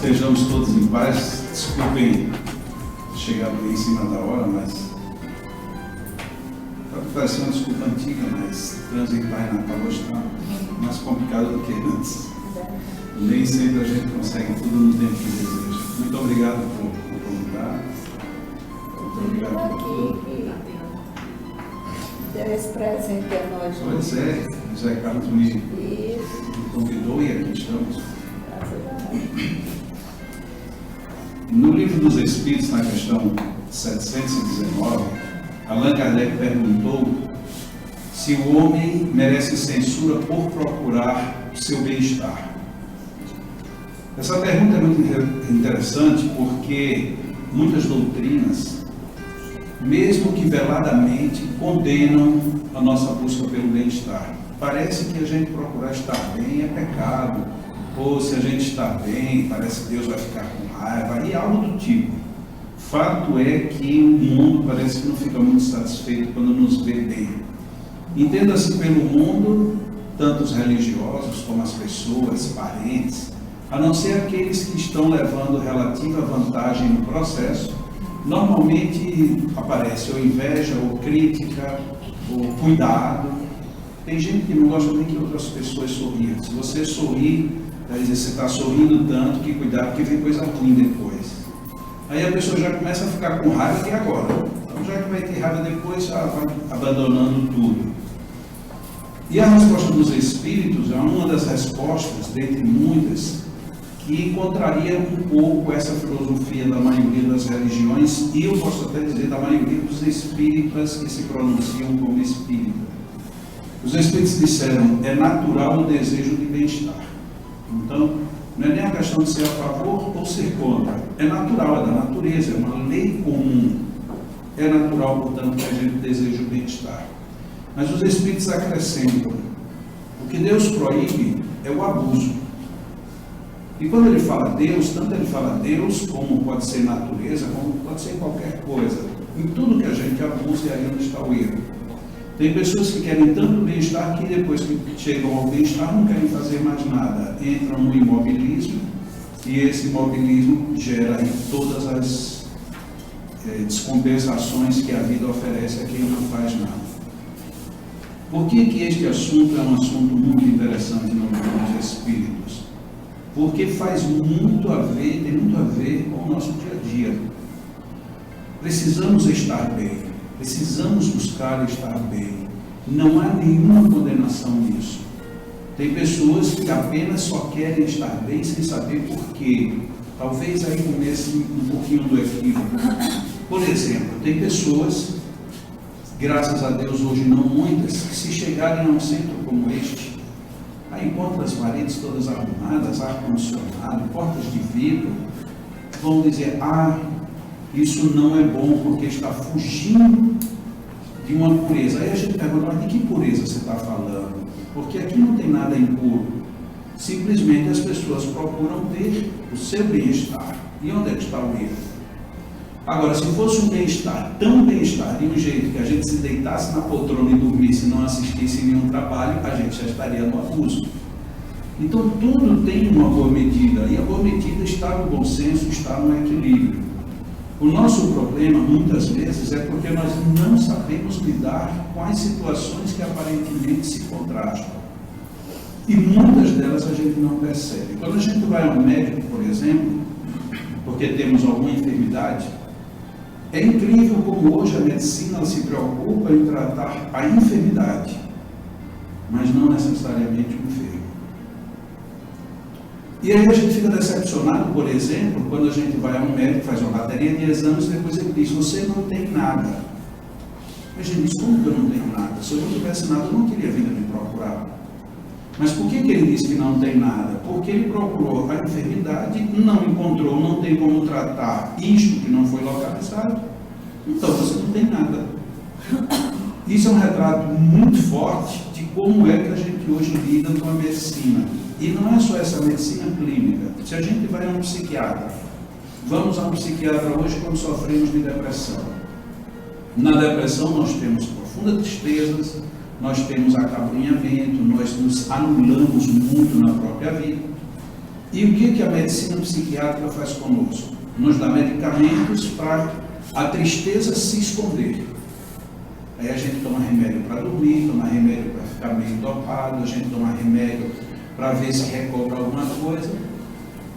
Estejamos todos em paz. Desculpem chegar bem em cima da hora, mas parece uma desculpa antiga, mas transitar em Natal hoje está mais complicado do que antes. Nem sempre a gente consegue tudo no tempo que deseja. Muito obrigado por convidar. Muito obrigado por tudo. Deu esse presente a nós. Pois é, José Carlos me convidou e aqui estamos. No Livro dos Espíritos, na questão 719, Allan Kardec perguntou se o homem merece censura por procurar seu bem-estar. Essa pergunta é muito interessante porque muitas doutrinas, mesmo que veladamente, condenam a nossa busca pelo bem-estar. Parece que a gente procurar estar bem é pecado, ou se a gente está bem, parece que Deus vai ficar com raiva, e algo do tipo. Fato é que o mundo parece que não fica muito satisfeito quando nos vê bem. Entenda-se pelo mundo, tanto os religiosos como as pessoas, parentes, a não ser aqueles que estão levando relativa vantagem no processo. Normalmente aparece ou inveja, ou crítica, ou cuidado. Tem gente que não gosta nem que outras pessoas sorriam. Se você sorrir, quer dizer, você está sorrindo tanto que cuidado, que vem coisa ruim depois. Aí a pessoa já começa a ficar com raiva e agora? Então já que vai ter raiva depois, já vai abandonando tudo. E a resposta dos Espíritos é uma das respostas, dentre muitas, que contraria um pouco essa filosofia da maioria das religiões, e eu posso até dizer da maioria dos espíritas que se pronunciam como espírita. Os espíritos disseram, é natural o desejo de bem-estar. Então, não é nem a questão de ser a favor ou ser contra. É natural, é da natureza, é uma lei comum. É natural, portanto, que a gente deseje o bem-estar. Mas os espíritos acrescentam, o que Deus proíbe é o abuso. E quando ele fala Deus, tanto ele fala Deus, como pode ser natureza, como pode ser qualquer coisa. Em tudo que a gente abusa, é aí onde está o erro. Tem pessoas que querem tanto bem-estar que depois que chegam ao bem-estar não querem fazer mais nada. Entram no imobilismo e esse imobilismo gera aí todas as descompensações que a vida oferece a quem não faz nada. Por que este assunto é um assunto muito interessante no mundo dos espíritos? Porque faz muito a ver, tem muito a ver com o nosso dia a dia. Precisamos estar bem. Precisamos buscar estar bem. Não há nenhuma condenação nisso. Tem pessoas que apenas só querem estar bem sem saber por quê. Talvez aí comece um pouquinho do equívoco. Por exemplo, tem pessoas, graças a Deus hoje não muitas, que se chegarem a um centro como este, aí encontram as paredes todas arrumadas, ar-condicionado, portas de vidro, vão dizer, isso não é bom porque está fugindo de uma pureza. Aí a gente pergunta, mas de que pureza você está falando? Porque aqui não tem nada impuro. Simplesmente as pessoas procuram ter o seu bem-estar. E onde é que está o erro? Agora, se fosse um bem-estar, tão bem-estar, de um jeito que a gente se deitasse na poltrona e dormisse e não assistisse nenhum trabalho, a gente já estaria no abuso. Então tudo tem uma boa medida. E a boa medida está no bom senso, está no equilíbrio. O nosso problema, muitas vezes, é porque nós não sabemos lidar com as situações que aparentemente se contrastam. E muitas delas a gente não percebe. Quando a gente vai ao médico, por exemplo, porque temos alguma enfermidade, é incrível como hoje a medicina se preocupa em tratar a enfermidade, mas não necessariamente o enfermo. E aí a gente fica decepcionado, por exemplo, quando a gente vai a um médico, faz uma bateria de exames e depois ele diz, você não tem nada. A gente diz, como que eu não tenho nada? Se eu não tivesse nada, eu não queria vir me procurar. Mas por que ele diz que não tem nada? Porque ele procurou a enfermidade, não encontrou, não tem como tratar isto que não foi localizado, então você não tem nada. Isso é um retrato muito forte de como é que a gente hoje lida com a medicina. E não é só essa medicina clínica. Se a gente vai a um psiquiatra, vamos a um psiquiatra hoje quando sofremos de depressão. Na depressão nós temos profunda tristeza, nós temos acabrunhamento, nós nos anulamos muito na própria vida. E o que a medicina psiquiátrica faz conosco? Nos dá medicamentos para a tristeza se esconder. Aí a gente toma remédio para dormir, toma remédio para ficar meio dopado, a gente toma remédio para ver se recobra alguma coisa.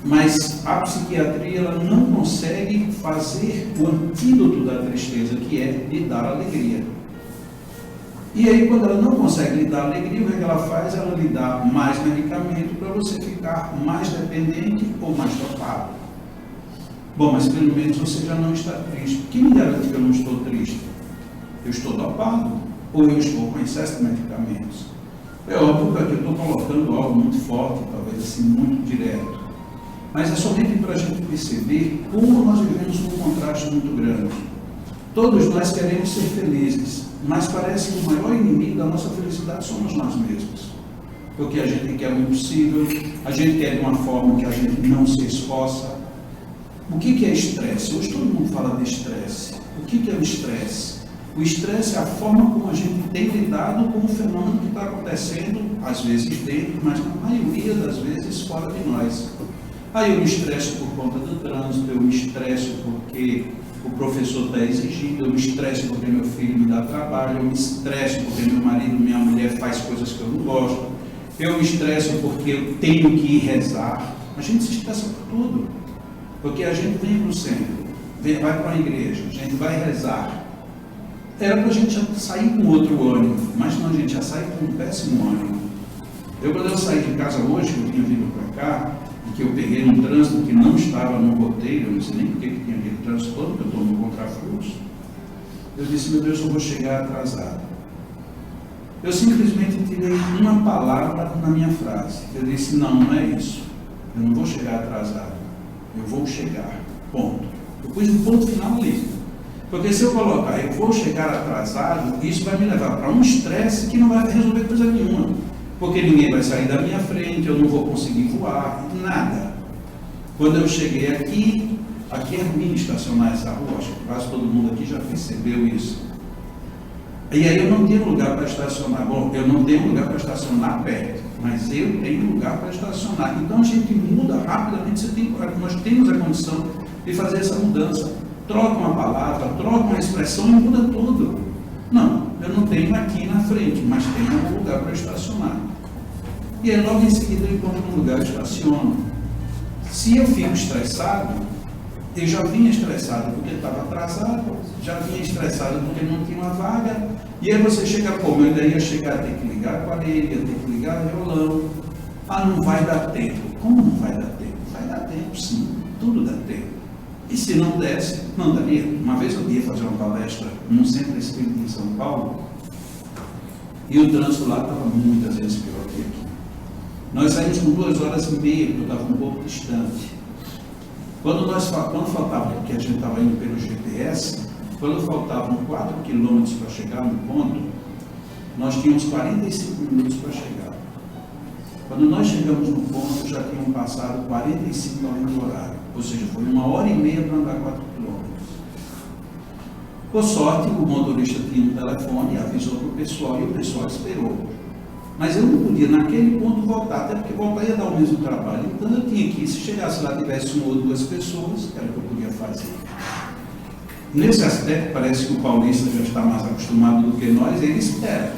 Mas a psiquiatria ela não consegue fazer o antídoto da tristeza, que é lhe dar alegria. E aí, quando ela não consegue lhe dar alegria, o que ela faz? Ela lhe dá mais medicamento para você ficar mais dependente ou mais dopado. Bom, mas pelo menos você já não está triste. Quem me garante que eu não estou triste? Eu estou dopado ou eu estou com excesso de medicamentos? É óbvio que aqui eu estou colocando algo muito forte, talvez assim, muito direto. Mas é somente para a gente perceber como nós vivemos um contraste muito grande. Todos nós queremos ser felizes, mas parece que o maior inimigo da nossa felicidade somos nós mesmos. Porque a gente quer o impossível, a gente quer de uma forma que a gente não se esforça. O que é estresse? Hoje todo mundo fala de estresse. O que é o estresse? O estresse é a forma como a gente tem lidado com o fenômeno que está acontecendo, às vezes dentro, mas na maioria das vezes fora de nós. Aí eu me estresso por conta do trânsito, eu me estresso porque o professor está exigindo, eu me estresso porque meu filho me dá trabalho, eu me estresso porque meu marido, minha mulher faz coisas que eu não gosto, eu me estresso porque eu tenho que ir rezar. A gente se estressa por tudo, porque a gente vem para o centro, vai para a igreja, a gente vai rezar. Era para a gente já sair com outro ânimo, mas não, a gente já sai com um péssimo ânimo. Quando eu saí de casa hoje, que eu tinha vindo para cá, que eu peguei um trânsito que não estava no roteiro, eu não sei nem porque que tinha aquele trânsito todo, porque eu estou no contrafluxo. Eu disse, meu Deus, eu vou chegar atrasado. Eu simplesmente tirei uma palavra na minha frase. Eu disse, não é isso. Eu não vou chegar atrasado. Eu vou chegar. Ponto. Eu pus um ponto final ali. Porque se eu colocar, eu vou chegar atrasado, isso vai me levar para um estresse que não vai resolver coisa nenhuma. Porque ninguém vai sair da minha frente, eu não vou conseguir voar, nada. Quando eu cheguei aqui é ruim estacionar essa rua, acho que quase todo mundo aqui já percebeu isso. E aí eu não tenho lugar para estacionar. Bom, eu não tenho lugar para estacionar perto, mas eu tenho lugar para estacionar. Então a gente muda rapidamente, nós temos a condição de fazer essa mudança. Troca uma palavra, troca uma expressão e muda tudo. Não, eu não tenho aqui na frente, mas tenho algum lugar para estacionar. E aí logo em seguida eu encontro um lugar e estaciono. Se eu fico estressado, eu já vinha estressado porque estava atrasado, já vinha estressado porque não tinha uma vaga, e aí você chega, pô, eu ainda ia chegar a ter que ligar a parede, ia ter que ligar o violão. Ah, não vai dar tempo. Como não vai dar tempo? Vai dar tempo sim, tudo dá tempo. E se não desse, não daria. Uma vez eu ia fazer uma palestra num centro espírita em São Paulo, e o trânsito lá estava muitas vezes pior que aqui. Nós saímos com 2 horas e meia, porque eu estava um pouco distante. Quando faltava, porque a gente estava indo pelo GPS, quando faltavam 4 quilômetros para chegar no ponto, nós tínhamos 45 minutos para chegar. Quando nós chegamos no ponto, já tinham passado 45 além do horário. Ou seja, foi 1h30 para andar 4 quilômetros. Por sorte, o motorista tinha um telefone, avisou para o pessoal e o pessoal esperou. Mas eu não podia, naquele ponto, voltar, até porque voltar ia dar o mesmo trabalho. Então eu tinha que, se chegasse lá, tivesse 1 ou 2 pessoas, era o que eu podia fazer. Nesse aspecto, parece que o paulista já está mais acostumado do que nós, ele espera.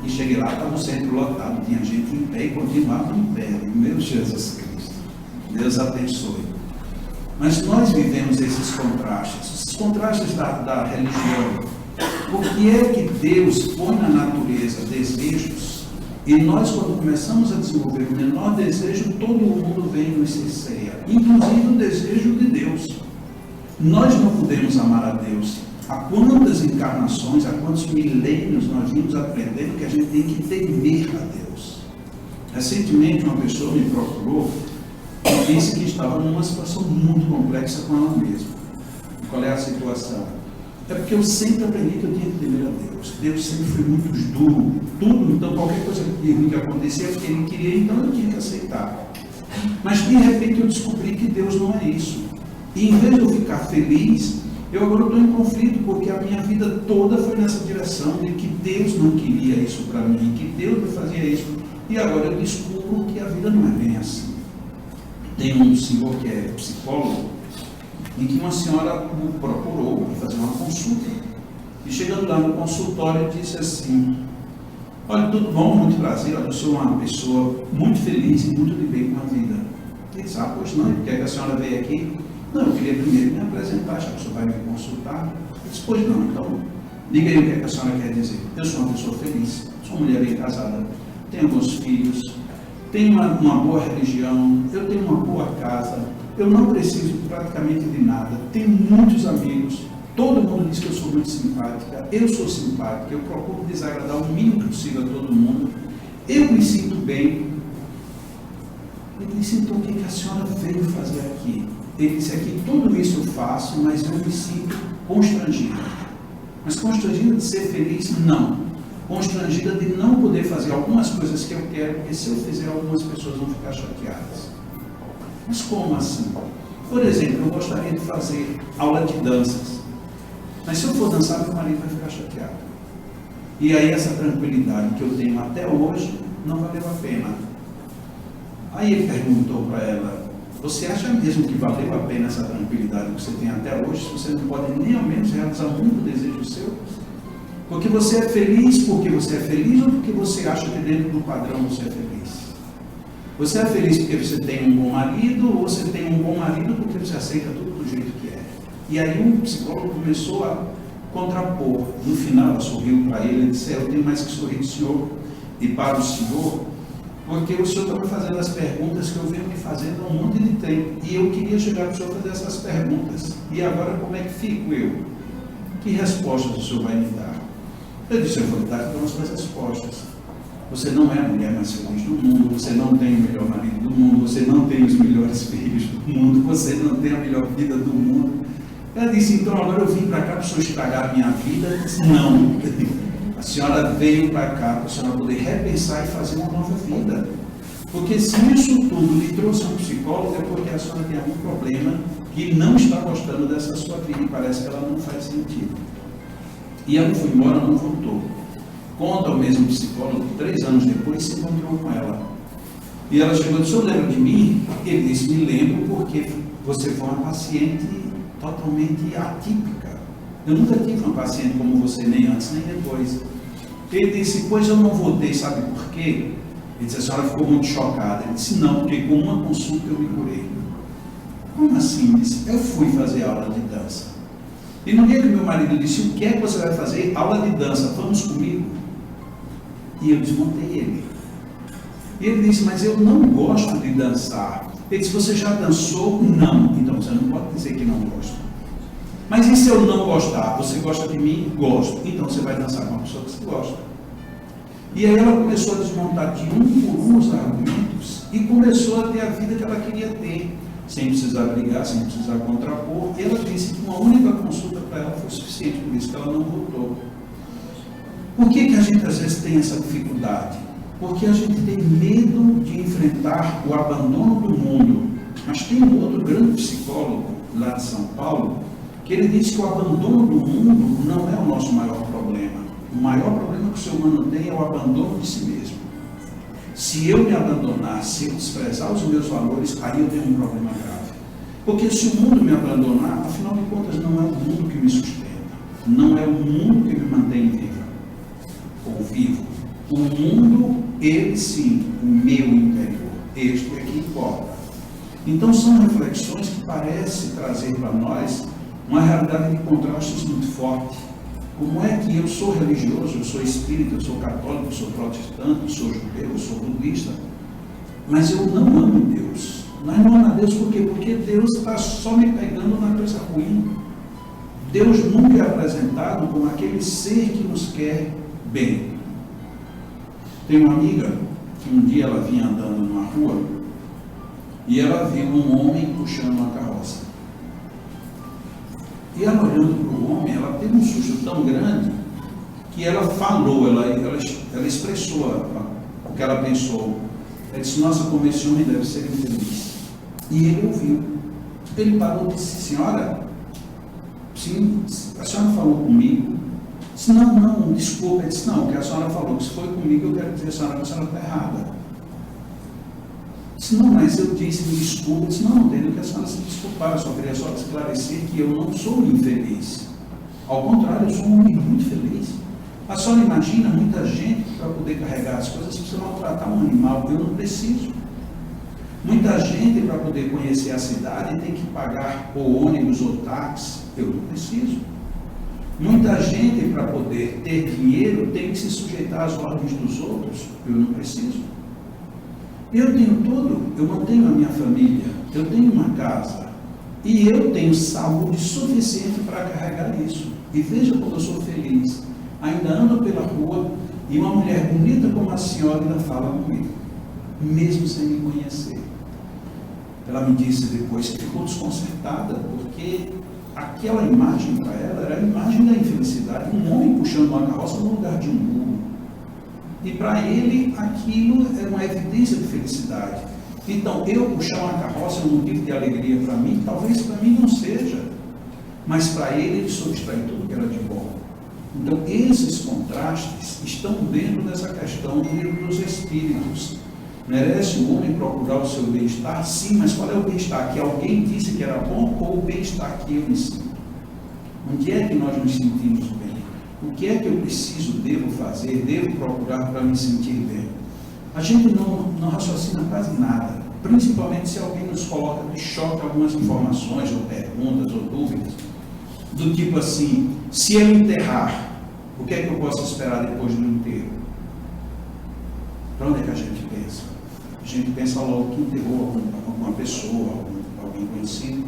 E cheguei lá, estava o centro lotado, tinha gente em pé e continuava em pé. Meu Jesus Cristo, Deus abençoe. Mas nós vivemos esses contrastes da religião. Porque é que Deus põe na natureza desejos, e nós, quando começamos a desenvolver o menor desejo, todo mundo vem e nos cerceia, inclusive o desejo de Deus. Nós não podemos amar a Deus. Há quantas encarnações, há quantos milênios nós vimos aprendendo que a gente tem que temer a Deus. Recentemente, uma pessoa me procurou e disse que estava numa situação muito complexa com ela mesma. Qual é a situação? É porque eu sempre aprendi que eu tinha que temer a Deus. Deus sempre foi muito duro, tudo, então qualquer coisa que acontecia, porque Ele queria, então eu tinha que aceitar. Mas de repente eu descobri que Deus não é isso. E em vez de eu ficar feliz, eu agora estou em conflito, porque a minha vida toda foi nessa direção de que Deus não queria isso para mim, que Deus não fazia isso. E agora eu descubro que a vida não é bem assim. Tem um senhor que é psicólogo, em que uma senhora o procurou para fazer uma consulta. E chegando lá no consultório, disse assim: olha, tudo bom, muito prazer, eu sou uma pessoa muito feliz e muito de bem com a vida. Ele disse: ah, pois não, quer que a senhora veio aqui? Não, eu queria primeiro me apresentar, já que o senhor vai me consultar. Ele disse: pois não, então, diga aí o que é que a senhora quer dizer. Eu sou uma pessoa feliz, sou uma mulher bem casada, tenho alguns filhos, tenho uma boa religião, eu tenho uma boa casa, eu não preciso praticamente de nada, tenho muitos amigos, todo mundo diz que eu sou muito simpática, eu sou simpática, eu procuro desagradar o mínimo possível a todo mundo, eu me sinto bem. Ele disse: então o que a senhora veio fazer aqui? Ele disse: aqui tudo isso eu faço, mas eu me sinto constrangida. Mas constrangida de ser feliz? Não. Constrangida de não poder fazer algumas coisas que eu quero, porque se eu fizer, algumas pessoas vão ficar chateadas. Mas como assim? Por exemplo, eu gostaria de fazer aula de danças, mas se eu for dançar, meu marido vai ficar chateado. E aí essa tranquilidade que eu tenho até hoje não valeu a pena. Aí ele perguntou para ela: você acha mesmo que valeu a pena essa tranquilidade que você tem até hoje, se você não pode nem ao menos realizar um único desejo seu? Porque você é feliz porque você é feliz, ou porque você acha que dentro do padrão você é feliz? Você é feliz porque você tem um bom marido, ou você tem um bom marido porque você aceita tudo do jeito que é? E aí o psicólogo começou a contrapor. No final ela sorriu para ele e disse: eu tenho mais que sorrir do senhor e para o senhor, porque o senhor está me fazendo as perguntas que eu venho me fazendo há um monte de tempo, e eu queria chegar para o senhor fazer essas perguntas, e agora como é que fico eu? Que respostas o senhor vai me dar? Eu disse: eu vou lhe dar todas as respostas. Você não é a mulher mais feliz do mundo, você não tem o melhor marido do mundo, você não tem os melhores filhos do mundo, você não tem a melhor vida do mundo. Ela disse: então agora eu vim para cá para o senhor estragar a minha vida? Eu disse: não. A senhora veio para cá para a senhora poder repensar e fazer uma nova vida. Porque se isso tudo lhe trouxe um psicólogo, é porque a senhora tem algum problema que não está gostando dessa sua vida e parece que ela não faz sentido. E ela foi embora, não voltou. Conta o mesmo psicólogo que 3 anos depois se encontrou com ela. E ela chegou e disse: o senhor lembra de mim? Ele disse: me lembro, porque você foi uma paciente totalmente atípica. Eu nunca tive uma paciente como você, nem antes nem depois. Ele disse: pois eu não voltei, sabe por quê? Ele disse: a senhora ficou muito chocada. Ele disse: não, porque com uma consulta eu me curei. Como assim? Ele disse: eu fui fazer aula de dança. E no dia que meu marido disse: o que é que você vai fazer? Aula de dança, vamos comigo? E eu desmontei ele. E ele disse: mas eu não gosto de dançar. Ele disse: você já dançou? Não. Então você não pode dizer que não gosta. Mas e se eu não gostar? Você gosta de mim? Gosto. Então você vai dançar com uma pessoa que você gosta. E aí ela começou a desmontar de um por um os argumentos e começou a ter a vida que ela queria ter, sem precisar brigar, sem precisar contrapor. E ela disse que uma única consulta para ela foi suficiente, por isso que ela não voltou. Por que a gente às vezes tem essa dificuldade? Porque a gente tem medo de enfrentar o abandono do mundo. Mas tem um outro grande psicólogo lá de São Paulo, que ele diz que o abandono do mundo não é o nosso maior problema. O maior problema que o ser humano tem é o abandono de si mesmo. Se eu me abandonar, se eu desprezar os meus valores, aí eu tenho um problema grave. Porque se o mundo me abandonar, afinal de contas, não é o mundo que me sustenta. Não é o mundo que me mantém viva ou vivo. O mundo, ele sim, o meu interior. Este é que importa. Então são reflexões que parecem trazer para nós uma realidade de contrastes muito forte. Como é que eu sou religioso, eu sou espírita, eu sou católico, eu sou protestante, eu sou judeu, eu sou budista, mas eu não amo Deus. Mas não amo a Deus por quê? Porque Deus está só me pegando na coisa ruim. Deus nunca é apresentado como aquele ser que nos quer bem. Tem uma amiga que um dia ela vinha andando numa rua e ela viu um homem puxando uma carroça. E ela olhando para o homem, ela teve um susto tão grande que ela falou, ela expressou o que ela pensou. Ela disse: nossa, como esse homem deve ser infeliz. E ele ouviu. Ele parou e disse: senhora, sim, a senhora falou comigo? Disse: não, desculpa. Ele disse: não, o que a senhora falou, que se foi comigo, eu quero dizer a senhora que a senhora está errada. Disse, não, mas eu disse, me desculpa. Disse, não tenho que a senhora se desculpar, eu só queria só esclarecer que eu não sou infeliz. Ao contrário, eu sou um homem muito feliz. A senhora imagina muita gente que para poder carregar as coisas precisa maltratar um animal, eu não preciso. Muita gente para poder conhecer a cidade tem que pagar ou ônibus ou táxi, eu não preciso. Muita gente para poder ter dinheiro tem que se sujeitar às ordens dos outros, eu não preciso. Eu tenho tudo, eu mantenho a minha família, eu tenho uma casa e eu tenho saúde suficiente para carregar isso. E veja como eu sou feliz. Ainda ando pela rua e uma mulher bonita como a senhora ainda fala comigo, mesmo sem me conhecer. Ela me disse depois que ficou desconcertada, porque aquela imagem para ela era a imagem da infelicidade, um homem puxando uma carroça no lugar de um burro. E para ele aquilo era uma evidência de felicidade. Então, eu puxar uma carroça é um motivo de alegria para mim? Talvez para mim não seja, mas para ele subtrai tudo que era de bom. Então, esses contrastes estão dentro dessa questão do livro dos Espíritos. Merece o homem procurar o seu bem-estar? Sim, mas qual é o bem-estar? Que alguém disse que era bom ou o bem-estar que eu me sinto? Onde é que nós nos sentimos bem? O que é que eu preciso, devo fazer, devo procurar para me sentir bem? A gente não raciocina quase nada, principalmente se alguém nos coloca de choque algumas informações, ou perguntas, ou dúvidas, do tipo assim, se eu enterrar, o que é que eu posso esperar depois do enterro? Para onde é que a gente pensa? A gente pensa logo que enterrou alguma pessoa, alguém conhecido.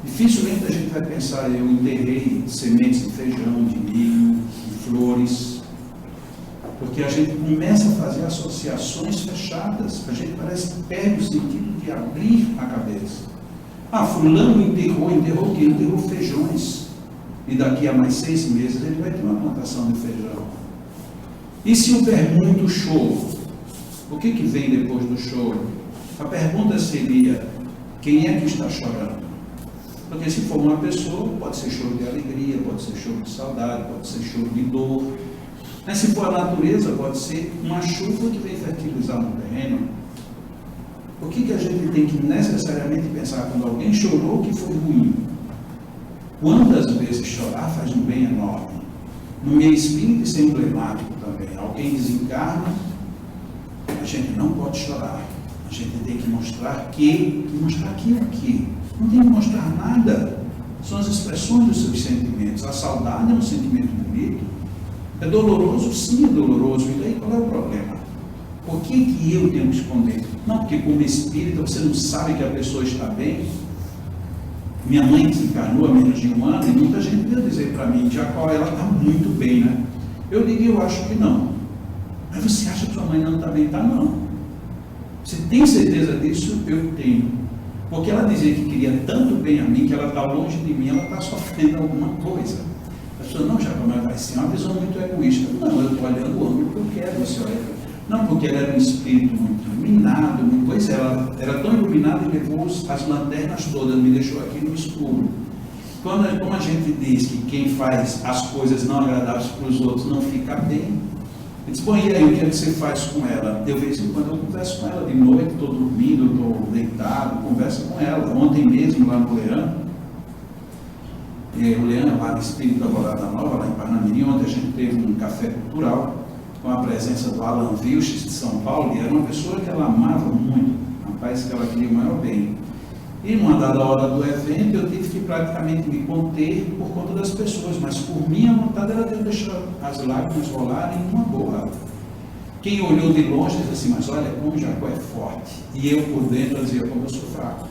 Dificilmente a gente vai pensar, eu enterrei sementes de feijão, de milho, de flores, porque a gente começa a fazer associações fechadas, a gente parece que perde o sentido de abrir a cabeça. Ah, fulano enterrou o quê? Enterrou feijões, e daqui a mais 6 meses ele vai ter uma plantação de feijão. E se houver muito choro, o que vem depois do choro? A pergunta seria, quem é que está chorando? Porque se for uma pessoa, pode ser choro de alegria, pode ser choro de saudade, pode ser choro de dor. Mas se for a natureza, pode ser uma chuva que vem fertilizar no terreno. O que a gente tem que necessariamente pensar quando alguém chorou que foi ruim? Quantas vezes chorar faz um bem enorme? No meio espírita isso é emblemático também. Alguém desencarna, a gente não pode chorar. A gente tem que mostrar que o quê? Não tem que mostrar nada. São as expressões dos seus sentimentos. A saudade é um sentimento bonito. É doloroso? Sim, é doloroso. E daí qual é o problema? Por que eu tenho que esconder? Não, porque como espírita você não sabe que a pessoa está bem. Minha mãe desencarnou há menos de 1 ano e muita gente veio dizer para mim, Jacó, ela está muito bem, né? Eu digo, eu acho que não. Mas você acha que sua mãe não está bem? Está não. Você tem certeza disso? Eu tenho. Porque ela dizia que queria tanto bem a mim, que ela está longe de mim, ela está sofrendo alguma coisa. A pessoa, não, Jacó, mas vai ser uma visão muito egoísta. Não, eu estou olhando o ângulo que eu quero, você olha. Não, porque ela era um espírito muito iluminado, pois ela era tão iluminada e levou as lanternas todas, me deixou aqui no escuro. Como a gente diz que quem faz as coisas não agradáveis para os outros não fica bem, ele diz, bom, e aí, o que é que você faz com ela? Eu, de vez em quando, eu converso com ela de noite, estou dormindo, estou deitado, converso com ela. Ontem mesmo, lá no Leão, o Leão é lá do Espírito da Alvorada Nova, lá em Parnamirim, onde a gente teve um café cultural, com a presença do Alan Vilches, de São Paulo, e era uma pessoa que ela amava muito, rapaz que ela queria o maior bem. E numa dada hora do evento, eu tive que praticamente me conter por conta das pessoas, mas por minha vontade era de eu deixar as lágrimas rolarem numa boa. Quem olhou de longe disse assim, mas olha como Jacó é forte. E eu por dentro dizia, como eu sou fraco.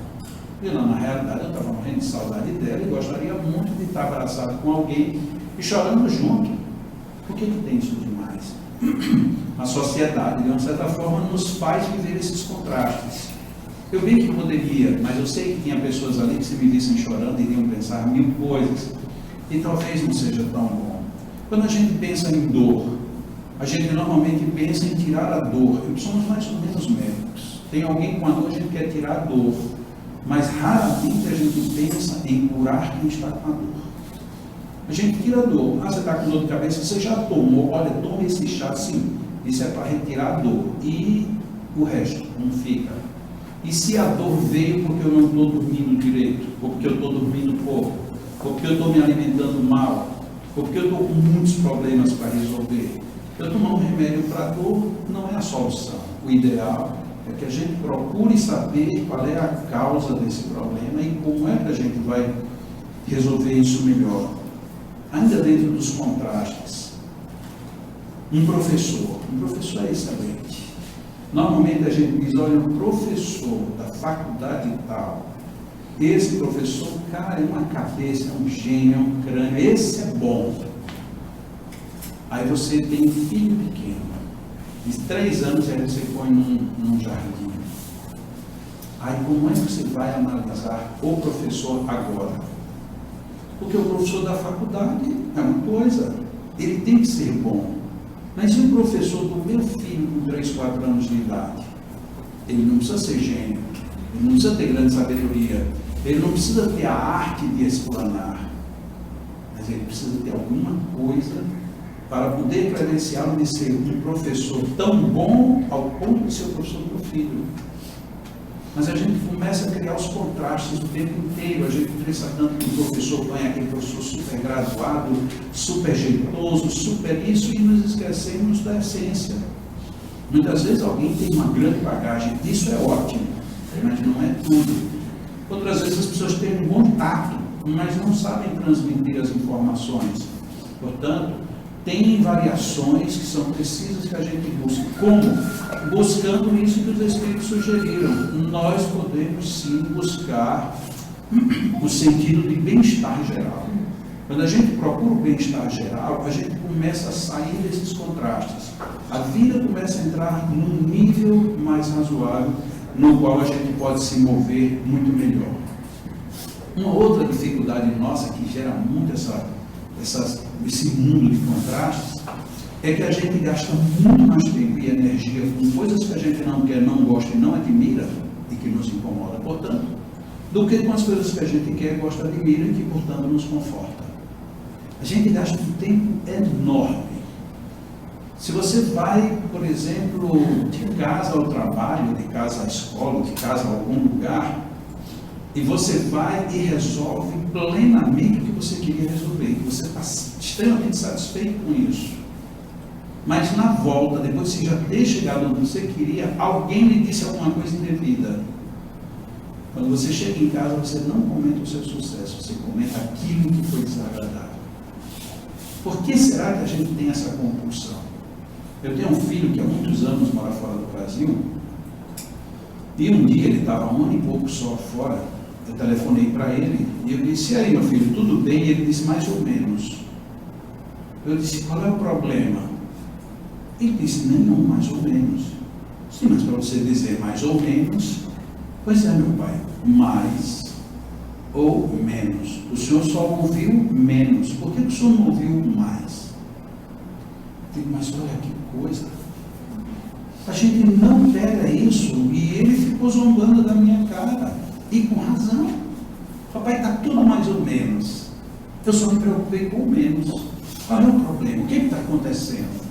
E não, na realidade eu estava morrendo de saudade dela e gostaria muito de estar abraçado com alguém e chorando junto. Por que tem isso demais? A sociedade, de uma certa forma, nos faz viver esses contrastes. Eu bem que poderia, mas eu sei que tinha pessoas ali que se me vissem chorando iriam pensar 1000 coisas. E talvez não seja tão bom. Quando a gente pensa em dor, a gente normalmente pensa em tirar a dor. Somos mais ou menos médicos. Tem alguém com a dor, a gente quer tirar a dor. Mas raramente a gente pensa em curar quem está com a dor. A gente tira a dor. Ah, você está com dor de cabeça, você já tomou, olha, toma esse chá, sim. Isso é para retirar a dor. E o resto não fica. E se a dor veio porque eu não estou dormindo direito, ou porque eu estou dormindo pouco, ou porque eu estou me alimentando mal, ou porque eu estou com muitos problemas para resolver, eu tomar um remédio para a dor não é a solução. O ideal é que a gente procure saber qual é a causa desse problema e como é que a gente vai resolver isso melhor. Ainda dentro dos contrastes, um professor é excelente. Normalmente a gente diz, olha, o professor da faculdade e tal, esse professor, cara, é uma cabeça, é um gênio, é um crânio, esse é bom. Aí você tem um filho pequeno, de 3 anos, aí você põe num jardim. Aí como é que você vai analisar o professor agora? Porque o professor da faculdade é uma coisa, ele tem que ser bom. Mas e o professor do meu filho com 3, 4 anos de idade? Ele não precisa ser gênio, ele não precisa ter grande sabedoria, ele não precisa ter a arte de explanar, mas ele precisa ter alguma coisa para poder credenciá-lo de ser um professor tão bom ao ponto de ser o professor do meu filho. Mas a gente começa a criar os contrastes o tempo inteiro. A gente pensa tanto que o professor ganha aquele professor super graduado, super jeitoso, super isso, e nos esquecemos da essência. Muitas vezes alguém tem uma grande bagagem, isso é ótimo, mas não é tudo. Outras vezes as pessoas têm um bom tato, mas não sabem transmitir as informações. Portanto, tem variações que são precisas que a gente busque. Como? Buscando isso que os Espíritos sugeriram. Nós podemos sim buscar o sentido de bem-estar geral. Quando a gente procura o bem-estar geral, a gente começa a sair desses contrastes. A vida começa a entrar num nível mais razoável, no qual a gente pode se mover muito melhor. Uma outra dificuldade nossa que gera muito esse mundo de contrastes é que a gente gasta muito mais tempo e energia com coisas que a gente não quer, não gosta e não admira e que nos incomoda, portanto, do que com as coisas que a gente quer, gosta, admira e que, portanto, nos conforta. A gente gasta um tempo enorme. Se você vai, por exemplo, de casa ao trabalho, de casa à escola, de casa a algum lugar, e você vai e resolve plenamente o que você queria resolver, que você está extremamente satisfeito com isso. Mas na volta, depois de você já ter chegado onde você queria, alguém lhe disse alguma coisa indevida. Quando você chega em casa, você não comenta o seu sucesso, você comenta aquilo que foi desagradável. Por que será que a gente tem essa compulsão? Eu tenho um filho que há muitos anos mora fora do Brasil, e um dia ele estava 1 ano e pouco só fora. Eu telefonei para ele e eu disse, e aí meu filho, tudo bem? E ele disse, mais ou menos. Eu disse, qual é o problema? Ele disse, nenhum, mais ou menos. Sim, mas para você dizer mais ou menos, pois é, meu pai, mais ou menos. O senhor só ouviu menos. Por que o senhor não ouviu mais? Eu digo, mas olha que coisa. A gente não pega isso e ele ficou zombando da minha cara. E com razão. Papai, está tudo mais ou menos. Eu só me preocupei com menos. Qual é o problema? O que está acontecendo?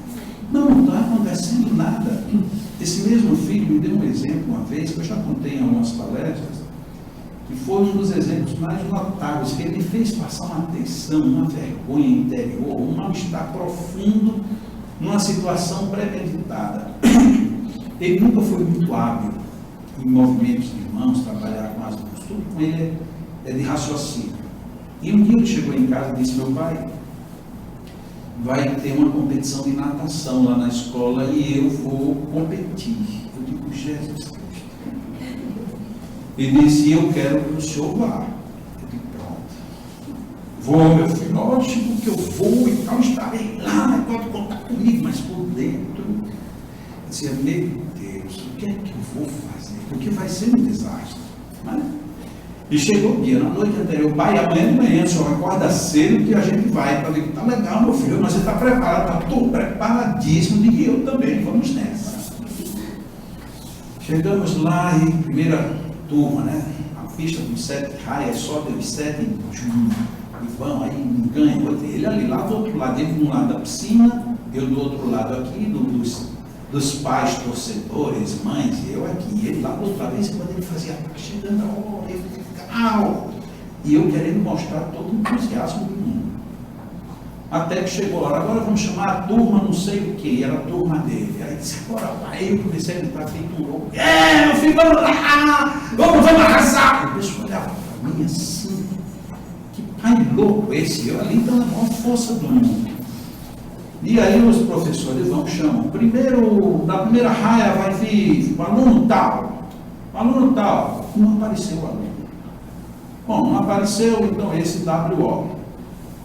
Não está acontecendo nada. Esse mesmo filho me deu um exemplo uma vez, que eu já contei em algumas palestras, que foi um dos exemplos mais notáveis, que ele me fez passar uma tensão, uma vergonha interior, um mal-estar profundo, numa situação premeditada. Ele nunca foi muito hábil em movimentos de mãos, trabalhar com as mãos, tudo com ele é de raciocínio. E um dia ele chegou em casa e disse, meu pai, vai ter uma competição de natação lá na escola e eu vou competir. Eu digo, Jesus Cristo. Ele disse, eu quero que o senhor vá. Eu digo, pronto. Vou, meu filho, lógico que eu vou e tal, estarei lá, pode contar comigo, mas por dentro, eu dizia, meu Deus, o que é que eu vou fazer? Porque vai ser um desastre. Mas, e chegou o dia, na noite anterior, pai, amanhã de manhã, o senhor acorda cedo que a gente vai. Eu digo, tá legal, meu filho, mas você está preparado? Estou preparadíssimo, digo, eu também, vamos nessa. Chegamos lá e primeira turma, né? A pista dos 7 raias, só deu 7 e vão, aí ganha. Ele ali lá do outro lado, ele de um lado da piscina, eu do outro lado aqui, dos pais torcedores, mães, e eu aqui, ele lá outra vez, quando ele fazia, tá chegando a hora, ele ficava, e eu querendo mostrar todo o entusiasmo do mundo. Até que chegou a hora, agora vamos chamar a turma não sei o que, era a turma dele. Aí disse, agora vai, eu comecei a gritar feito um louco. Meu filho, vamos lá, vamos arrasar. O pessoal olhava para mim assim, que pai louco esse, eu ali dando a maior força do mundo. E aí os professores vão chamar. Primeiro, na primeira raia vai vir o aluno tal. Não apareceu o aluno. Bom, não apareceu, então esse WO.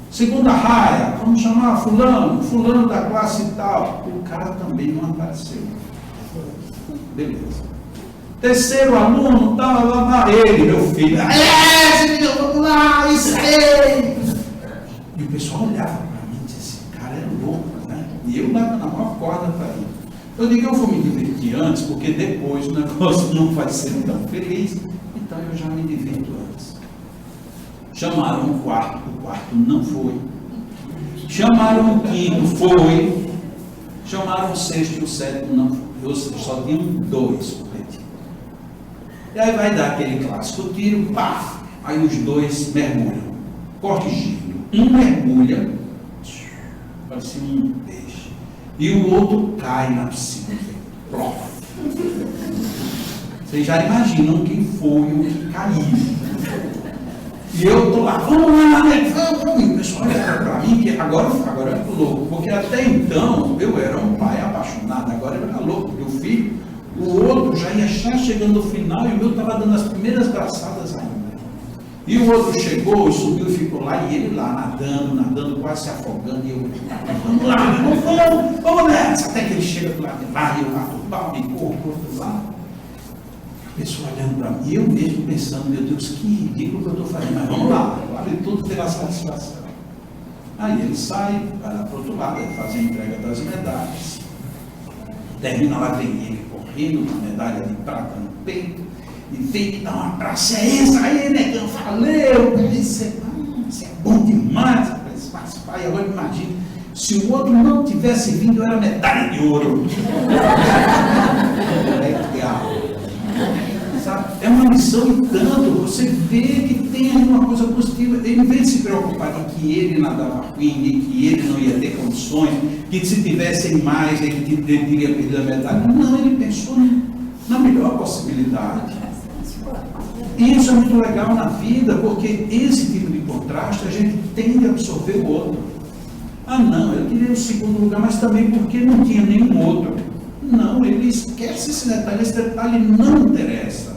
Segunda raia, vamos chamar fulano da classe tal. O cara também não apareceu. Beleza. Terceiro aluno, tal, ele, meu filho. Vamos lá, isso aí. E o pessoal olhava para mim e disse, esse cara é louco, né? E eu dava na maior corda para ele. Eu digo, eu vou me divertir antes, porque depois o negócio não vai ser tão feliz. Então eu já me divirto antes. Chamaram o quarto não foi. Chamaram o quinto, foi. Chamaram o sexto e o sétimo, não foi. Ou seja, só tinham 2 competindo. E aí vai dar aquele clássico tiro, pá! Aí os 2 mergulham, corrigindo. Um mergulha, parecia um peixe, e o outro cai na piscina. Vocês já imaginam quem foi o que caiu. E eu estou lá, vamos lá, né? Vamos. E o pessoal olha para mim, que agora eu estou louco, porque até então eu era um pai apaixonado, agora eu era louco, porque o filho, o outro já ia estar chegando no final e o meu estava dando as primeiras braçadas ainda. E o outro chegou, subiu e ficou lá, e ele lá nadando, quase se afogando, e eu, vamos lá, vamos nessa, até que ele chega do lado de lá, e eu lá do pau, e corro do outro lado. A pessoa olhando para mim, eu mesmo pensando, meu Deus, que ridículo que eu estou fazendo, mas vamos lá, vale tudo pela satisfação. Aí ele sai, vai lá para o outro lado, ele faz a entrega das medalhas, termina lá, vem ele correndo, uma medalha de prata no peito, e vem me dar um abraço, é isso aí, negão, valeu, isso é bom demais, mas pai, agora imagina, se o outro não tivesse vindo, eu era medalha de ouro. Legal. É uma lição e tanto, você vê que tem alguma coisa positiva, ele em vez de se preocupar com que ele nadava ruim, que ele não ia ter condições, que se tivessem mais, ele teria perdido a medalha, não, ele pensou na melhor possibilidade. E isso é muito legal na vida, porque esse tipo de contraste a gente tende a absorver o outro. Ah não, eu queria o segundo lugar, mas também porque não tinha nenhum outro. Não, ele esquece esse detalhe não interessa.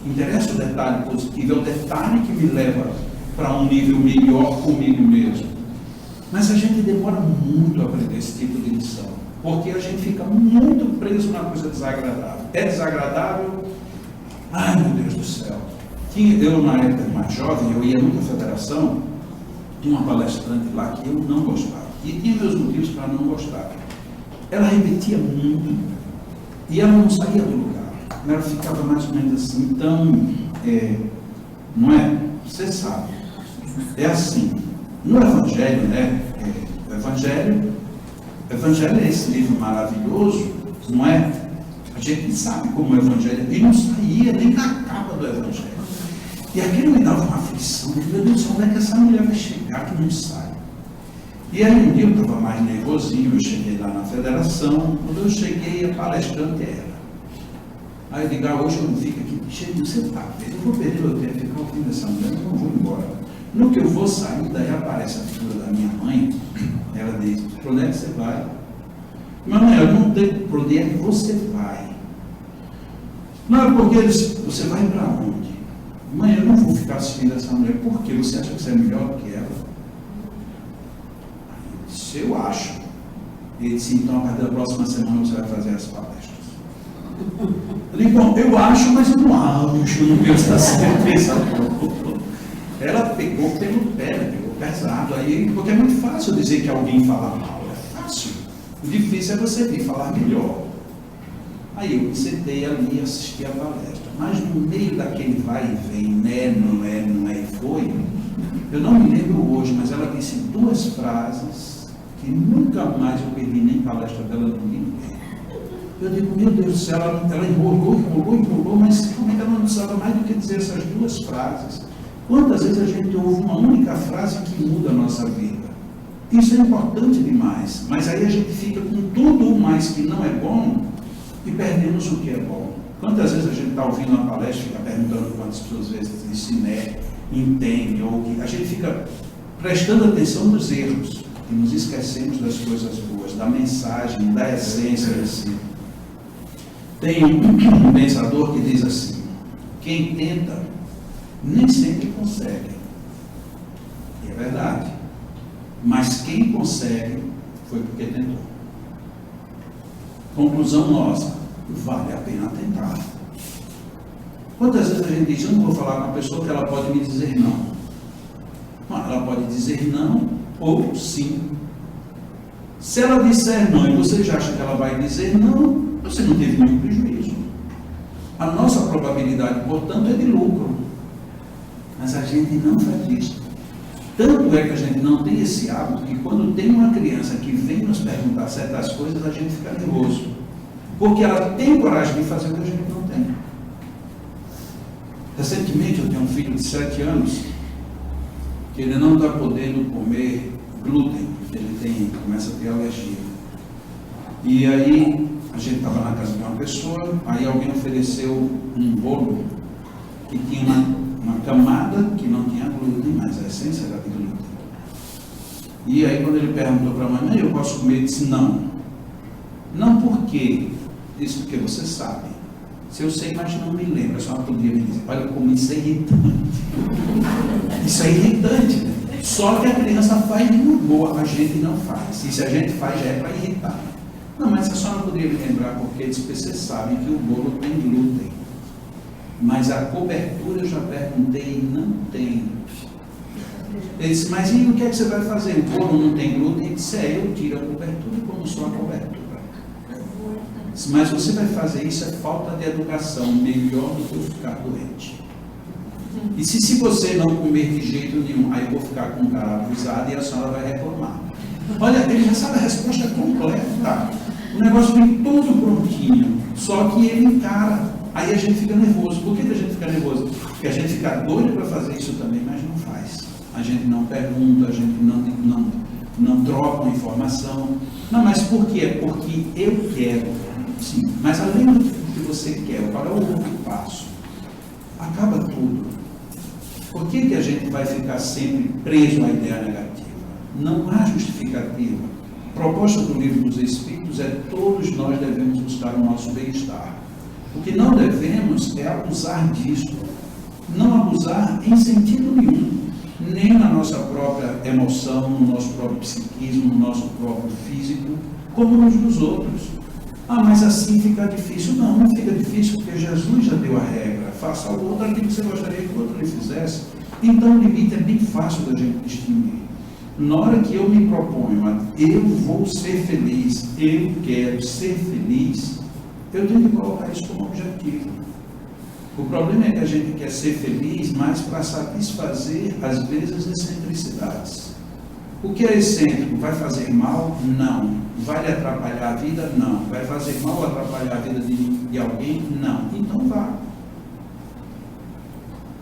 Interessa o detalhe positivo, é o detalhe que me leva para um nível melhor comigo mesmo. Mas a gente demora muito a aprender esse tipo de lição, porque a gente fica muito preso na coisa desagradável. É desagradável? Ai meu Deus do céu. Eu na época mais jovem, eu ia muito à federação, tinha uma palestrante lá que eu não gostava, e tinha meus motivos para não gostar. Ela repetia muito, e ela não saía do lugar. Ela ficava mais ou menos assim, então, não é? Você sabe, é assim, no Evangelho, né? O Evangelho é esse livro maravilhoso, não é? A gente sabe como o Evangelho, ele não saía nem na capa do Evangelho. E aquilo me dava uma aflição, meu Deus, onde é que essa mulher vai chegar que não sai? E aí um dia eu estava mais nervosinho, eu cheguei lá na federação, quando eu cheguei, a palestrante era. Aí eu digo, hoje eu não fico aqui, cheio, você está vendo, eu vou perder meu tempo, ficar ouvindo essa mulher, eu não vou embora. No que eu vou sair, daí aparece a figura da minha mãe, ela diz, para onde é que você vai? Mamãe, eu não tenho para onde é que você vai. Não, porque você vai para onde? Mãe, eu não vou ficar assistindo essa mulher, por quê? Você acha que você é melhor do que ela? Eu disse, eu acho. Ele disse, então a partir da próxima semana você vai fazer as palestras. Eu digo, bom, eu acho, mas eu não acho, não tenho essa certeza. Ela pegou pelo pé, pegou pesado, aí, porque é muito fácil dizer que alguém fala mal, é fácil. O difícil é você vir falar melhor. Aí eu me sentei ali e assisti a palestra, mas no meio daquele vai e vem, né, não é e foi, eu não me lembro hoje, mas ela disse 2 frases que nunca mais eu perdi nem palestra dela de ninguém. Eu digo, meu Deus do céu, ela enrolou, mas realmente ela não precisava mais do que dizer essas duas frases. Quantas vezes a gente ouve uma única frase que muda a nossa vida? Isso é importante demais, mas aí a gente fica com tudo o mais que não é bom e perdemos o que é bom. Quantas vezes a gente está ouvindo uma palestra e fica perguntando quantas pessoas vezes isso entende, ou que a gente fica prestando atenção nos erros e nos esquecemos das coisas boas, da mensagem, da essência de si. Tem um pensador que diz assim: quem tenta nem sempre consegue. E é verdade. Mas quem consegue foi porque tentou. Conclusão nossa: vale a pena tentar. Quantas vezes a gente diz, eu não vou falar com a pessoa que ela pode me dizer não. Ela pode dizer não ou sim. Se ela disser não e você já acha que ela vai dizer não, você não teve nenhum prejuízo. A nossa probabilidade, portanto, é de lucro. Mas a gente não faz isso. Tanto é que a gente não tem esse hábito que quando tem uma criança que vem nos perguntar certas coisas, a gente fica nervoso. Porque ela tem coragem de fazer o que a gente não tem. Recentemente eu tenho um filho de 7 anos que ele não está podendo comer glúten. Ele começa a ter alergia. E aí a gente estava na casa de uma pessoa, aí alguém ofereceu um bolo que tinha uma camada que não tinha glúten, mas a essência era de glúten. E aí quando ele perguntou para a mãe, eu posso comer? Ele disse, não. Não por quê? Disse, porque você sabe. Se eu sei, mas não me lembro. A senhora podia me dizer, olha como isso é irritante. Isso é irritante, né? Só que a criança faz de uma boa, a gente não faz. E se a gente faz, já é para irritar. Não, mas a senhora poderia me lembrar, porque diz que vocês sabem que o bolo tem glúten. Mas a cobertura eu já perguntei e não tem. Ele disse, mas e o que é que você vai fazer? O bolo não tem glúten? Ele disse, eu tiro a cobertura e como só a cobertura. Disse, mas você vai fazer isso, é falta de educação, melhor do que eu ficar doente. E se você não comer de jeito nenhum, aí eu vou ficar com o cara abusado e a senhora vai reclamar. Olha, ele já sabe a resposta completa. O negócio vem todo prontinho, só que ele encara. Aí a gente fica nervoso. Por que a gente fica nervoso? Porque a gente fica doido para fazer isso também, mas não faz. A gente não pergunta, a gente não troca uma informação. Não, mas por quê? Porque eu quero. Sim, mas além do que você quer, qual é o outro passo? Acaba tudo. Por que a gente vai ficar sempre preso à ideia negativa? Não há justificativa. A proposta do Livro dos Espíritos é todos nós devemos buscar o nosso bem-estar. O que não devemos é abusar disso. Não abusar em sentido nenhum. Nem na nossa própria emoção, no nosso próprio psiquismo, no nosso próprio físico, como nos dos outros. Ah, mas assim fica difícil. Não, não fica difícil porque Jesus já deu a regra. Faça ao outro aquilo que você gostaria que o outro lhe fizesse. Então o limite é bem fácil da gente distinguir. Na hora que eu me proponho, eu vou ser feliz, eu quero ser feliz, eu tenho que colocar isso como objetivo. O problema é que a gente quer ser feliz, mas para satisfazer, às vezes, excentricidades. O que é excêntrico? Vai fazer mal? Não. Vai lhe atrapalhar a vida? Não. Vai fazer mal ou atrapalhar a vida de alguém? Não. Então vá.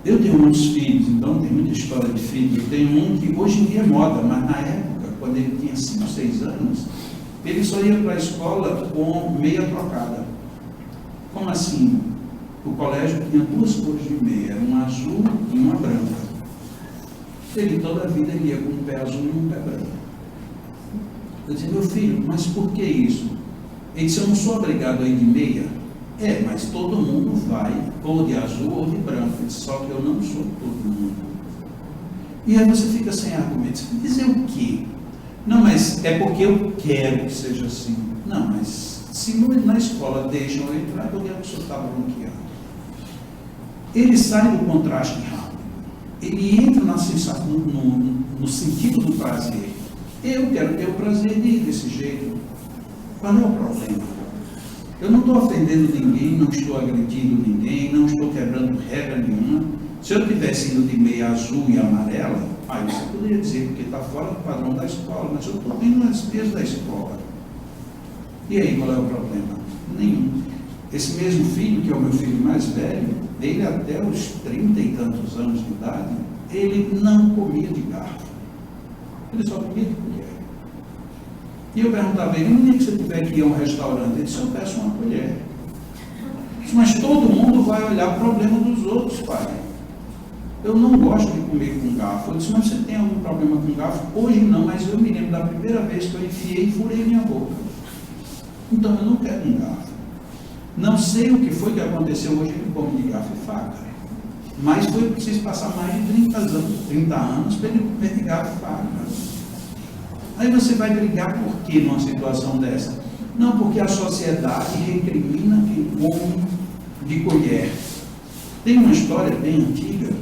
Eu tenho muitos filhos, então tem muita história de filho. Eu tenho um que hoje em dia é moda, mas na época, quando ele tinha 5, 6 anos, ele só ia para a escola com meia trocada. Como assim? O colégio tinha 2 cores de meia, uma azul e uma branca. Ele toda a vida ele ia com um pé azul e um pé branco. Eu disse, meu filho, mas por que isso? Ele disse, eu não sou obrigado a ir de meia. É, mas todo mundo vai, ou de azul ou de branco. Ele disse, só que eu não sou todo mundo. E aí você fica sem argumentos. Dizer o quê? Não, mas é porque eu quero que seja assim. Não, mas se na escola deixam eu entrar, porque a pessoa está bronqueando. Ele sai do contraste rápido. Ele entra na sensação, no sentido do prazer. Eu quero ter o prazer de ir desse jeito. Qual é o problema? Eu não estou ofendendo ninguém, não estou agredindo ninguém, não estou quebrando regra nenhuma. Se eu tivesse indo de meia azul e amarela, aí você poderia dizer, porque está fora do padrão da escola, mas eu estou indo nas meias da escola. E aí, qual é o problema? Nenhum. Esse mesmo filho, que é o meu filho mais velho, ele até os 30 e tantos anos de idade, ele não comia de garfo. Ele só comia de colher. E eu perguntava a ele, no dia que você tiver que ir a um restaurante, ele disse, eu peço uma colher. Mas todo mundo vai olhar o problema dos outros, pai. Eu não gosto de comer com garfo. Eu disse, mas você tem algum problema com garfo? Hoje não, mas eu me lembro da primeira vez que eu enfiei e furei minha boca. Então eu não quero um garfo. Não sei o que foi que aconteceu hoje, ele come de garfo e faca. Mas foi preciso passar mais de 30 anos para ele comer de garfo e faca. Aí você vai brigar por quê numa situação dessa? Não, porque a sociedade recrimina quem come de colher. Tem uma história bem antiga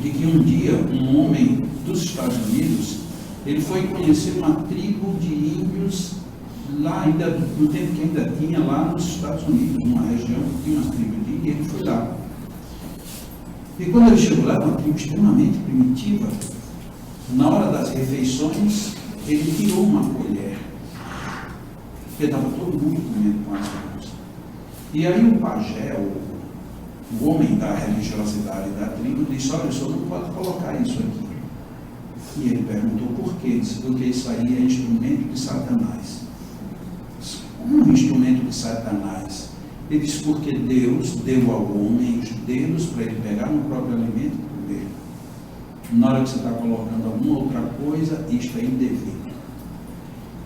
de que um dia um homem dos Estados Unidos, ele foi conhecer uma tribo de índios lá, ainda no tempo que ainda tinha lá nos Estados Unidos, numa região que tinha uma tribo de índios, e ele foi lá. E quando ele chegou lá, uma tribo extremamente primitiva, na hora das refeições, ele tirou uma colher, porque estava todo mundo comendo com as mãos. E aí o pajé, o homem da religiosidade da tribo, disse, olha, o senhor não pode colocar isso aqui. E ele perguntou por quê? Disse, porque isso aí é instrumento de Satanás. Como um instrumento de Satanás? Ele disse, porque Deus deu ao homem os dedos para ele pegar no próprio alimento e comer. Na hora que você está colocando alguma outra coisa, isto é indevido.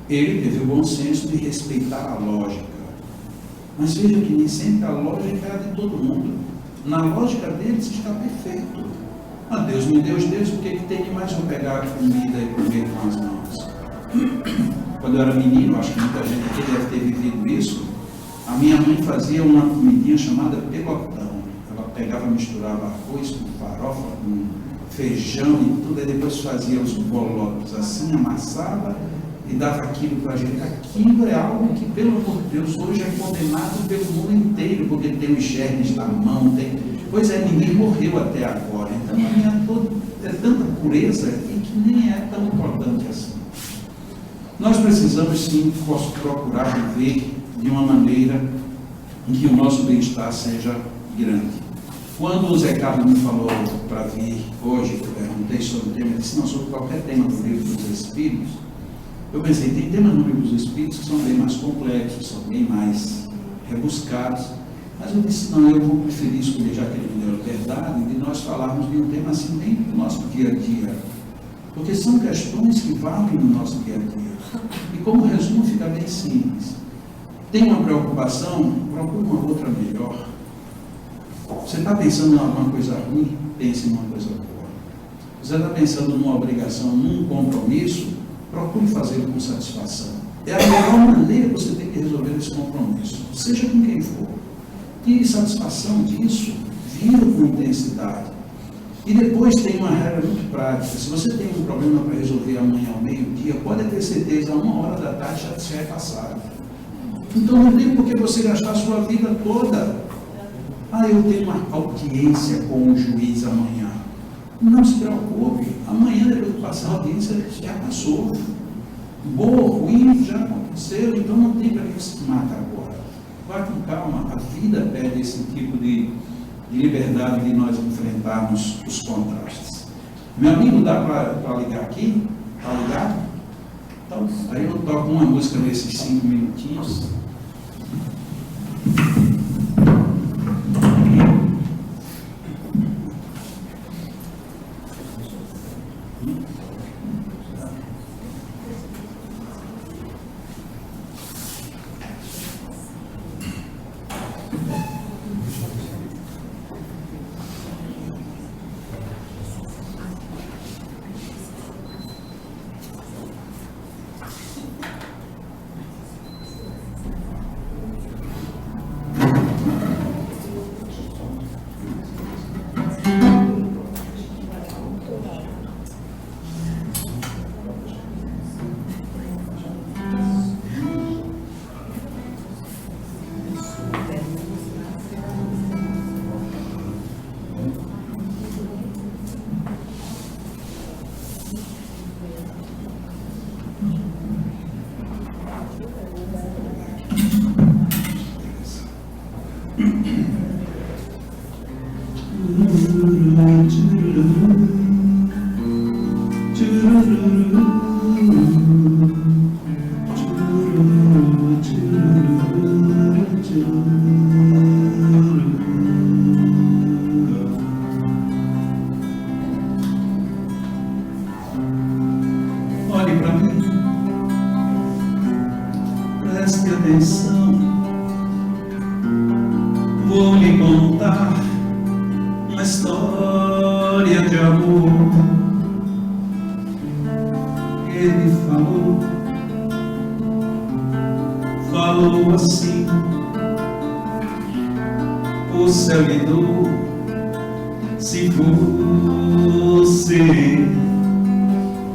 Ele teve o bom senso de respeitar a lógica. Mas veja que nem sempre a lógica é a de todo mundo. Na lógica deles está perfeito. Ah, Deus me deu os dedos, porque que tem mais eu pegar a comida e comer com as mãos? Quando eu era menino, acho que muita gente aqui deve ter vivido isso, a minha mãe fazia uma comidinha chamada pelotão. Ela pegava, misturava arroz com farofa, com feijão e tudo, e depois fazia os bolotros assim, amassava e dava aquilo para a gente. Aquilo é algo que, pelo amor de Deus, hoje é condenado pelo mundo inteiro, porque tem os germes na mão, pois é, ninguém morreu até agora. Então é tanta pureza que nem é tão importante assim. Nós precisamos sim procurar viver de uma maneira em que o nosso bem-estar seja grande. Quando o Zé Carlos me falou para vir hoje, eu perguntei sobre o tema, ele disse, não, sobre qualquer tema do livro dos Espíritos, eu pensei, tem temas no livro dos Espíritos que são bem mais complexos, são bem mais rebuscados, mas eu disse, não, eu vou preferir escolher, já que ele me deu a liberdade, de nós falarmos de um tema assim, bem do nosso dia a dia, porque são questões que valem no nosso dia a dia. E como resumo fica bem simples. Tem uma preocupação, procure uma outra melhor. Você está pensando em alguma coisa ruim, pense em uma coisa boa. Você está pensando numa obrigação, num compromisso, procure fazê-lo com satisfação. É a melhor maneira que você tem que resolver esse compromisso, seja com quem for. Tire satisfação disso, viva com intensidade. E depois tem uma regra muito prática. Se você tem um problema para resolver amanhã ao meio-dia, pode ter certeza, a 1h da tarde já se vai passar. Então não tem por que você gastar a sua vida toda. Ah, eu tenho uma audiência com o juiz amanhã. Não se preocupe. Amanhã, depois de passar a audiência, já passou. Boa ou ruim, já aconteceu. Então não tem para que se mata agora. Vá com calma. A vida pede esse tipo de liberdade de nós enfrentarmos os contrastes. Meu amigo, dá para ligar aqui? Está ligado? Então, aí eu toco uma música nesses 5 minutinhos. Olhe para mim, preste atenção, vou lhe contar uma história de amor. Ele falou assim: o céu lhe dou, se você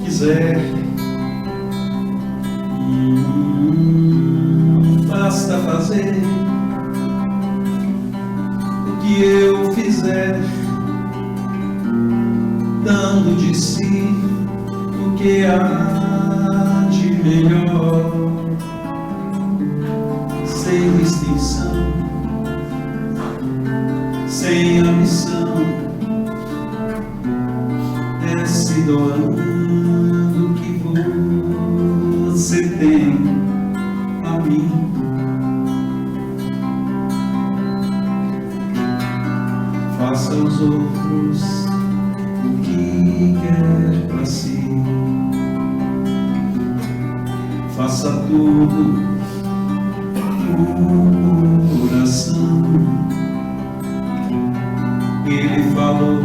quiser. Basta fazer o que eu fizer, dando de si o que há de melhor, sem distinção, sem ambição, é se doando o que você tem a mim. Faça aos outros o que quer para si. Faça tudo com coração. Ele falou: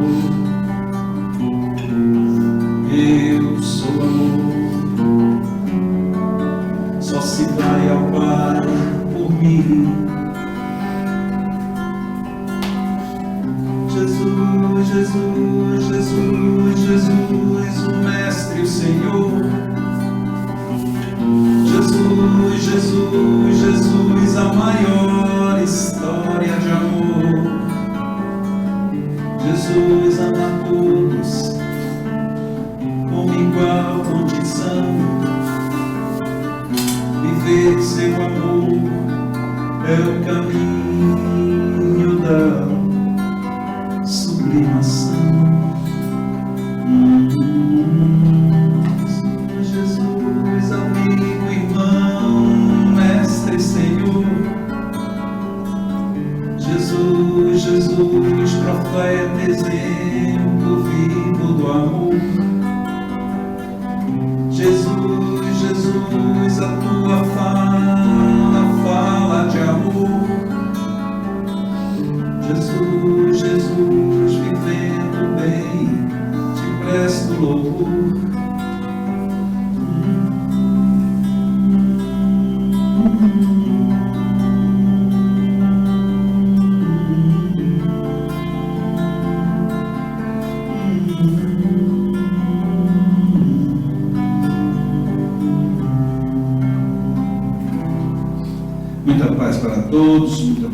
eu sou amor. Só se vai ao Pai por mim. Jesus, Jesus, Jesus, Jesus, o Mestre, o Senhor. Jesus, Jesus, Jesus, a maior história de amor. Jesus ama todos com igual condição. Viver seu amor é o caminho da sublimação. Jesus, amigo, irmão, mestre, Senhor. Jesus, Jesus, profeta, exemplo vivo do amor. Jesus, Jesus, a tua fala de amor. Jesus, Jesus, vivendo bem, te presto louvor. Muita paz para todos, muita